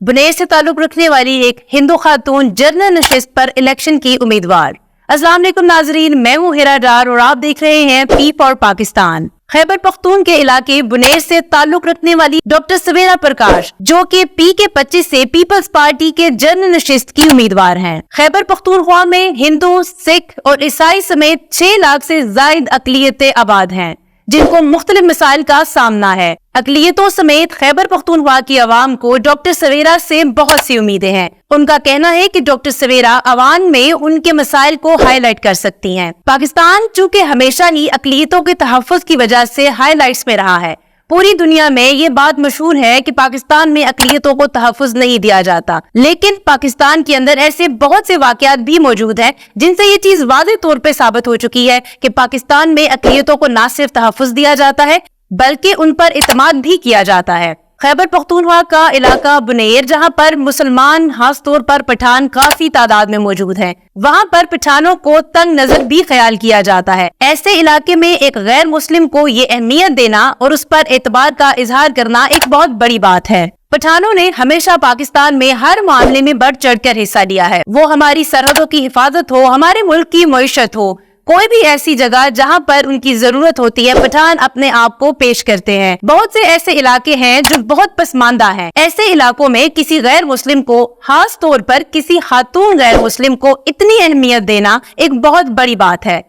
بنیر سے تعلق رکھنے والی ایک ہندو خاتون جنرل نشست پر الیکشن کی امیدوار۔ السلام علیکم ناظرین، میں ہوں ہیرا ڈار اور آپ دیکھ رہے ہیں پی فار پاکستان۔ خیبر پختون کے علاقے بنیر سے تعلق رکھنے والی ڈاکٹر سویرا پرکاش، جو کہ پی کے 25 سے پیپلز پارٹی کے جنرل نشست کی امیدوار ہیں۔ خیبر پختونخوا میں ہندو، سکھ اور عیسائی سمیت 6 لاکھ سے زائد اقلیتیں آباد ہیں، جن کو مختلف مسائل کا سامنا ہے۔ اقلیتوں سمیت خیبر پختونخوا کی عوام کو ڈاکٹر سویرا سے بہت سی امیدیں ہیں۔ ان کا کہنا ہے کہ ڈاکٹر سویرا عوام میں ان کے مسائل کو ہائی لائٹ کر سکتی ہیں۔ پاکستان چونکہ ہمیشہ ہی اقلیتوں کے تحفظ کی وجہ سے ہائی لائٹس میں رہا ہے، پوری دنیا میں یہ بات مشہور ہے کہ پاکستان میں اقلیتوں کو تحفظ نہیں دیا جاتا، لیکن پاکستان کے اندر ایسے بہت سے واقعات بھی موجود ہیں جن سے یہ چیز واضح طور پہ ثابت ہو چکی ہے کہ پاکستان میں اقلیتوں کو نہ صرف تحفظ دیا جاتا ہے بلکہ ان پر اعتماد بھی کیا جاتا ہے۔ خیبر پختونخوا کا علاقہ بنیر، جہاں پر مسلمان خاص طور پر پٹھان کافی تعداد میں موجود ہیں، وہاں پر پٹھانوں کو تنگ نظر بھی خیال کیا جاتا ہے۔ ایسے علاقے میں ایک غیر مسلم کو یہ اہمیت دینا اور اس پر اعتبار کا اظہار کرنا ایک بہت بڑی بات ہے۔ پٹھانوں نے ہمیشہ پاکستان میں ہر معاملے میں بڑھ چڑھ کر حصہ لیا ہے، وہ ہماری سرحدوں کی حفاظت ہو، ہمارے ملک کی معیشت ہو، کوئی بھی ایسی جگہ جہاں پر ان کی ضرورت ہوتی ہے پٹھان اپنے آپ کو پیش کرتے ہیں۔ بہت سے ایسے علاقے ہیں جو بہت پسماندہ ہیں، ایسے علاقوں میں کسی غیر مسلم کو، خاص طور پر کسی خاتون غیر مسلم کو اتنی اہمیت دینا ایک بہت بڑی بات ہے۔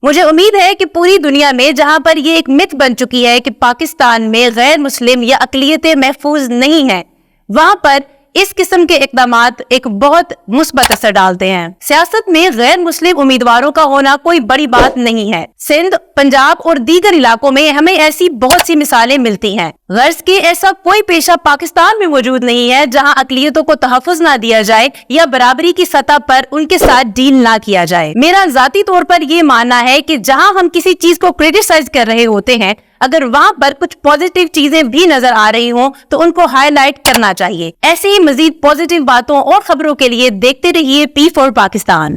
مجھے امید ہے کہ پوری دنیا میں جہاں پر یہ ایک مت بن چکی ہے کہ پاکستان میں غیر مسلم یا اقلیتیں محفوظ نہیں ہیں، وہاں پر اس قسم کے اقدامات ایک بہت مثبت اثر ڈالتے ہیں۔ سیاست میں غیر مسلم امیدواروں کا ہونا کوئی بڑی بات نہیں ہے۔ سندھ، پنجاب اور دیگر علاقوں میں ہمیں ایسی بہت سی مثالیں ملتی ہیں۔ غرض کہ ایسا کوئی پیشہ پاکستان میں موجود نہیں ہے جہاں اقلیتوں کو تحفظ نہ دیا جائے یا برابری کی سطح پر ان کے ساتھ ڈیل نہ کیا جائے۔ میرا ذاتی طور پر یہ ماننا ہے کہ جہاں ہم کسی چیز کو کرٹیسائز کر رہے ہوتے ہیں، اگر وہاں پر کچھ پازیٹیو چیزیں بھی نظر آ رہی ہوں تو ان کو ہائی لائٹ کرنا چاہیے۔ ایسے ہی مزید پازیٹیو باتوں اور خبروں کے لیے دیکھتے رہیے پی فار پاکستان۔